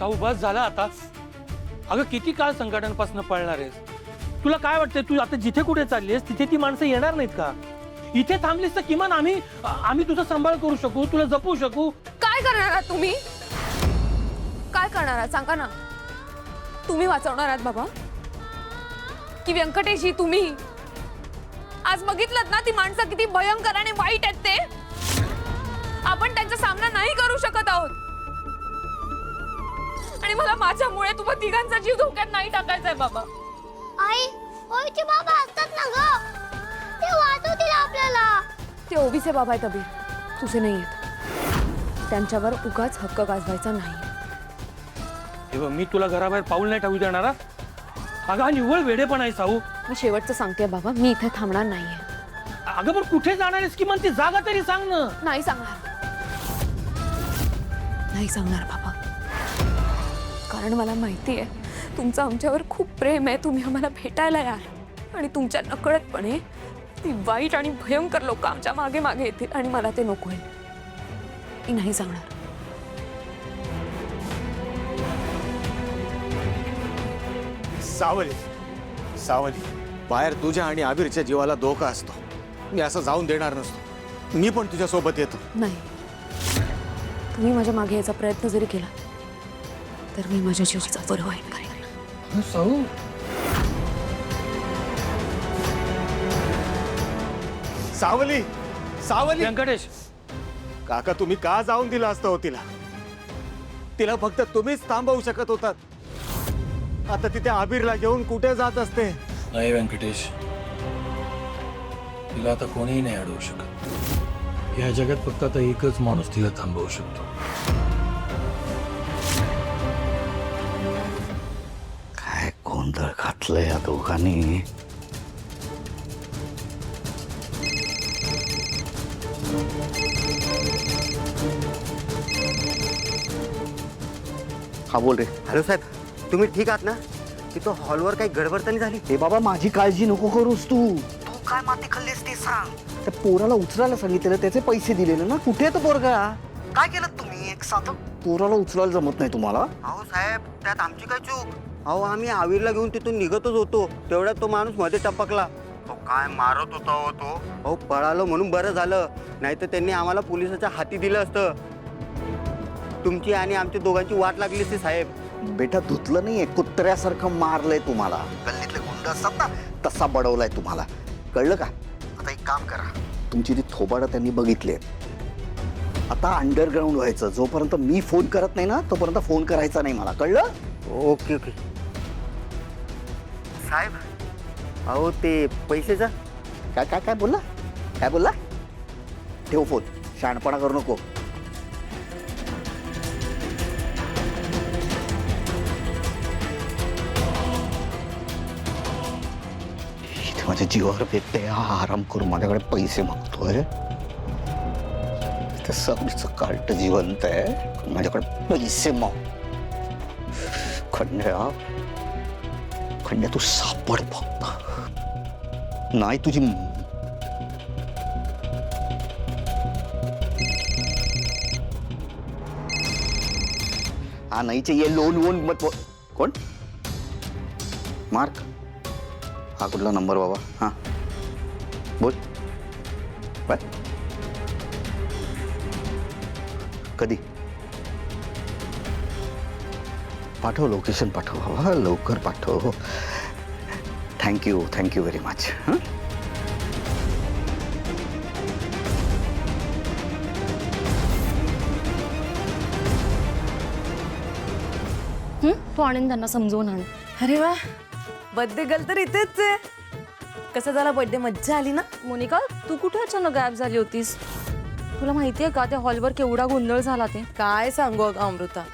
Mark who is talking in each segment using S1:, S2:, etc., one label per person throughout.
S1: साऊ बस झाला आता. अगं किती काळ संकटांपासून पळणार आहेस? तुला काय वाटतंय, तू आता जिथे कुठे चाललीस तिथे ती माणसं येणार नाहीत का? इथे थांबलीस तर किमान आम्ही तुझा सांभाळ करू शकू, तुला जपू शकू.
S2: काय करणार आहात तुम्ही? काय करणार आहात सांगा ना. तुम्ही वाचवणार आहात बाबा की व्यंकटेशजी? तुम्ही आज बघितलं ना ती माणसं किती भयंकर आणि वाईट आहेत ते. आपण त्यांचा सामना नाही करू शकत आहोत आणि मला माझ्यामुळे तुम्हा तिघांचा जीव धोक्यात नाही टाकायचा आहे बाबा.
S3: आई ओवीचे बाबा असतात ना ग, ते वाचवतील आपल्याला.
S2: ते ओवीचे बाबा आहेत अभि, तुझे नाही आहेत. त्यांच्यावर उगाच हक्क गाजवायचा नाही.
S1: हे बघ, मी तुला घराबाहेर पाऊल नाही टाकू देणार. अगं हा निव्वळ वेडेपणा आहे साऊ.
S2: मी शेवटचं सांगते बाबा, मी इथे थांबणार नाहीये.
S1: अगं पण कुठे जाणार आहेस? किमान ती जागा तरी सांग ना.
S2: नाही सांगणार, नाही सांगणार बाबा. कारण मला माहिती आहे तुमचं आमच्यावर खूप प्रेम आहे. तुम्ही आम्हाला भेटायला याल आणि तुमच्या नकळतपणे ती वाईट आणि भयंकर लोक आमच्या मागे मागे येतील आणि मला ते नको आहे. मी नाही सांगणार.
S4: सावली, सावली, बाहेर तुझ्या आणि आबिरच्या जीवाला धोका असतो. मी असं जाऊन देणार नसतो. मी पण तुझ्या सोबत येतो.
S2: नाही, तुम्ही माझ्या मागे यायचा प्रयत्न जरी केला तर मी माझ्या जीवाचा बरं वाईट करेन.
S1: साऊ
S4: सावली, सावली.
S1: व्यंकटेश,
S4: काका तुम्ही का जाऊन दिलं असतं हो तिला? तिला फक्त तुम्हीच थांबवू शकत होतात. आता तिथे आबिरला घेऊन कुठे जात असते?
S5: नाही व्यंकटेश, तिला आता कोणीही नाही अडवू शकत. या जगात फक्त आता एकच माणूस तिला थांबवू शकतो.
S6: काय गोंधळ घातलंय या दोघांनी. हा बोल रे.
S7: हॅलो साहेब, तुम्ही ठीक आहात ना? तिथं हॉलवर काही गडबड तर नाही झाली?
S6: हे बाबा माझी काळजी नको करूस तू. तू काय माती खाल्लीस ते सांग. त्या पोराला उचलायला सांगितलेलं, त्याचे पैसे दिलेले ना. कुठे आहे तो पोरगा?
S7: काय केलं तुम्ही एक साथ?
S6: पोराला उचलायला जमत नाही तुम्हाला?
S7: अहो साहेब, त्यात आमची काय चूक? अहो आम्ही आवीरला घेऊन तिथून निघतच होतो, तेवढ्यात तो माणूस मध्ये टपकला. तो काय मारत होता हो तो. अहो पळालो म्हणून बरं झालं, नाहीतर त्यांनी आम्हाला पोलिसाच्या हाती दिलं असतं. तुमची आणि आमच्या दोघांची वाट लागली असती साहेब.
S6: बेटा धुतलं नाहीये, कुत्र्यासारखं मारलंय तुम्हाला. गल्लीतले गुंड असतात ना, तसा बडवलाय तुम्हाला. कळलं का? आता एक काम करा, तुमची ती थोबाडं त्यांनी बघितली. आता अंडरग्राऊंड व्हायचं. जोपर्यंत मी फोन करत नाही ना, तोपर्यंत फोन करायचा नाही मला. कळलं?
S7: ओके ओके साहेब. अहो ते पैशाचा
S6: काय काय काय बोलला? काय बोलला? ठेव फोन, शहाणपणा करू नको. माझ्या जीवावर बेतते. हा आराम करून माझ्याकडे पैसे मागतोय. ते सबचं कार्ट जिवंत आहे, माझ्याकडे पैसे माग. खंड्या खंड्या, तू सापड फक्त. नाही तुझी हा नाही चाहिए. लोन वोन मत. कोण? मार्क? हा कुठला नंबर बाबा? हां बोल. काय? कधी? पाठव, लोकेशन पाठव बाबा, लवकर पाठव. Thank you, thank you very much. हां
S8: तू आणून त्यांना समजवून आण.
S9: अरे वा, बर्थडे गर्ल तर इथेच आहे. कसा झाला बर्थडे? मज्जा आली ना?
S8: मोनिका, तू कुठे अचानक गायब झाली होतीस? तुला माहितीये का त्या हॉलवर केवढा गोंधळ झाला ते?
S9: काय सांगू अगं अमृता,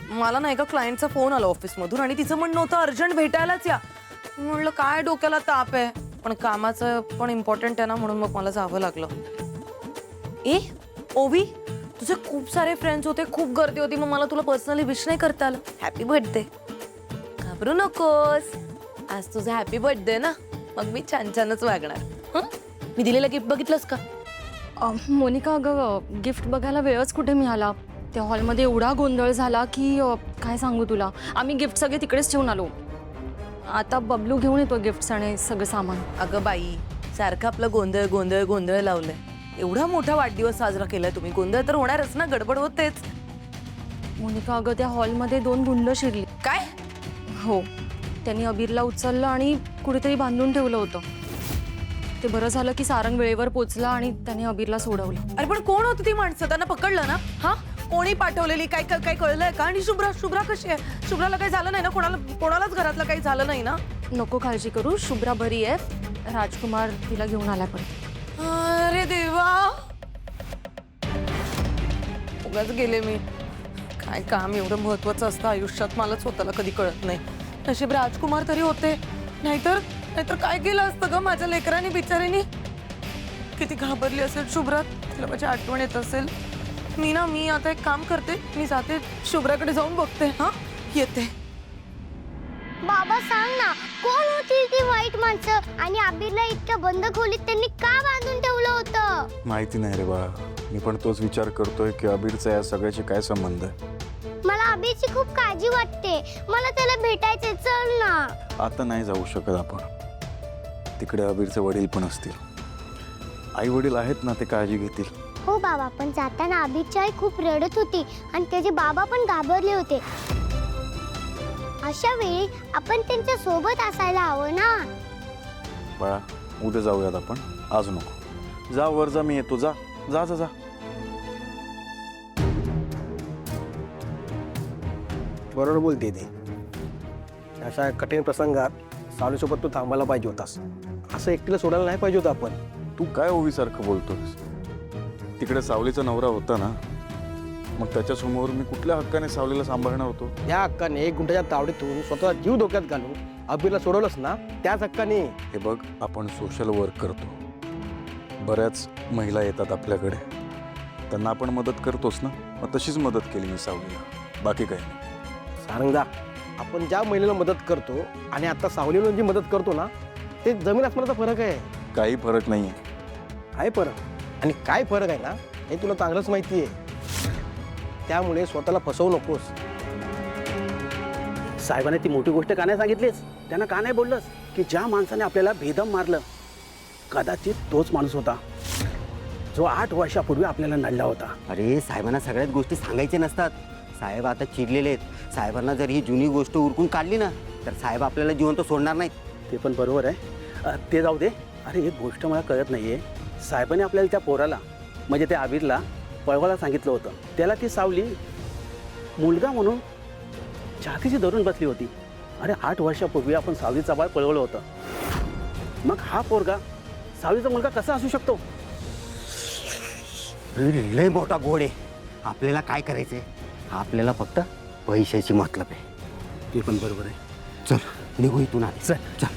S9: मला ना एका क्लायंटचा फोन आला ऑफिसमधून आणि तिचं म्हणणं होतं अर्जंट भेटायलाच या. म्हणलं काय डोक्याला ताप आहे, पण कामाचं पण इम्पॉर्टंट आहे ना, म्हणून मग मला जावं लागलं. ए ओवी, तुझे खूप सारे फ्रेंड्स होते, खूप गर्दी होती, मग मला तुला पर्सनली विश नाही करता आलं. Happy birthday. घाबरू नकोस, आज तुझा हॅपी बर्थडे ना, मग मी छान छानच वागणार. मी दिलेलं गिफ्ट बघितलंस का?
S8: मोनिका, अगं गिफ्ट बघायला वेळच कुठे मिळाला. त्या हॉलमध्ये एवढा गोंधळ झाला की काय सांगू तुला, आम्ही गिफ्ट सगळे तिकडेच ठेवून आलो. आता बबलू घेऊन येतो गिफ्ट्स आणि सगळं सामान.
S9: अगं बाई, सारखं आपलं गोंधळ गोंधळ गोंधळ लावलंय. एवढा मोठा वाढदिवस साजरा केलाय तुम्ही, गोंधळ तर होणारच ना, गडबड होतेच.
S8: मोनिका अगं, त्या हॉलमध्ये 2 गुंड शिरली.
S9: काय?
S8: हो, त्यांनी अबीरला उचललं आणि कुठेतरी बांधून ठेवलं होतं. ते बरं झालं की सारंग वेळेवर पोचला आणि त्याने अबीरला सोडवलं.
S9: अरे पण कोण होती ती माणसं? त्यांना पकडलं ना? हा, कोणी पाठवलेली? काय काय कळलंय का? आणि शुभ्रा कशी आहे? शुभ्राला काही झालं नाही ना? कोणालाच घरातलं काही झालं नाही ना?
S8: नको काळजी करू, शुभ्रा बरी आहे. राजकुमार तिला घेऊन आला पण.
S9: अरे देवा, उगाच गेले मी. काय काम एवढं महत्वाचं असतं आयुष्यात मला स्वतःला कधी कळत नाही. नशीब राजकुमार तरी होते, नाहीतर काय केलं असतं ग माझ्या लेकरांनी बिचारीनी. किती घाबरली असेल शुभ्रा, तिला माझी आठवण येत असेल. मी आता एक काम करते, मी जाते शुभ्राकडे जाऊन बघते. हा, येते.
S3: बाबा सांग ना, कोण होती ती वाईट माणसं आणि आबिरला इतक्या बंद खोलीत त्यांनी का बांधून ठेवलं होतं?
S4: माहिती नाही रे बाळा, मी पण तोच विचार करतोय की अबीरचा या सगळ्याशी काय संबंध आहे.
S3: मला आबिरची खूप काळजी वाटते, मला त्याला भेटायचे. चल ना.
S4: आता नाही जाऊ शकत आपण, तिकडे अबीरचे वडील पण असतील. आई वडील आहेत ना, ते काळजी घेतील.
S3: हो बाबा, पण जाताना आबिरची आई खूप रडत होती आणि त्याचे बाबा पण घाबरले होते. अशा वेळी आपण त्यांच्या सोबत असायला हवं ना.
S4: बाळा, उद्या जाऊयात आपण, आज नको. जा वर जा, मी येतो. जा जा जा जा.
S10: बरोबर बोलते ते. अशा कठीण प्रसंगात सावलीसोबत तू थांबायला पाहिजे होतास. असं एकटीला सोडायला नाही पाहिजे होतं आपण.
S4: तू काय ओवीसारखं बोलतोस? तिकडे सावलीचा नवरा होता ना, मग त्याच्यासमोर मी कुठल्या हक्काने सावलीला सांभाळणार होतो?
S10: या हक्काने एक गुंठाच्या तावडीतून स्वतःचा जीव धोक्यात घालून अबीरला सोडवलंस ना, त्याच हक्काने.
S4: हे बघ, आपण सोशल वर्क करतो, बऱ्याच महिला येतात आपल्याकडे, त्यांना आपण मदत करतोस ना, मग तशीच मदत केली मी सावलीला, बाकी काही नाही.
S10: सारंगदा, आपण ज्या महिलेला मदत करतो आणि आता सावलीला जी मदत करतो ना, ते जमीन आसमानाचा फरक आहे.
S4: काही फरक नाही
S10: आहे फरक. आणि काय फरक आहे ना, हे तुला चांगलंच माहिती आहे. त्यामुळे स्वतःला फसवू नकोस.
S11: साहेबांनी ती मोठी गोष्ट का नाही सांगितलीस? त्यांना का नाही बोललंस की ज्या माणसाने आपल्याला बेदम मारलं, कदाचित तोच माणूस होता जो 8 वर्षापूर्वी आपल्याला नडला होता.
S7: अरे साहेबांना सगळ्याच गोष्टी सांगायच्या नसतात. साहेब आता चिडलेले आहेत. साहेबांना जर ही जुनी गोष्ट उरकून काढली ना, तर साहेब आपल्याला जिवंत सोडणार नाहीत.
S11: ते पण बरोबर आहे. ते जाऊ दे. अरे एक गोष्ट मला कळत नाही आहे. साहेबांनी आपल्याला त्या पोराला, म्हणजे त्या आबिरला पळवायला सांगितलं होतं. त्याला ती सावली मुलगा म्हणून छातीची धरून बसली होती. अरे 8 वर्षापूर्वी आपण सावलीचा बाळ पळवलं होतं. मग हा पोरगा सावलीचा मुलगा कसा असू शकतो?
S7: लय मोठा गोड आहे. आपल्याला काय करायचंय? आपल्याला फक्त पैशाची मतलब आहे.
S11: ते पण बरोबर आहे.
S7: चल निघू इथून आधी.
S11: चल.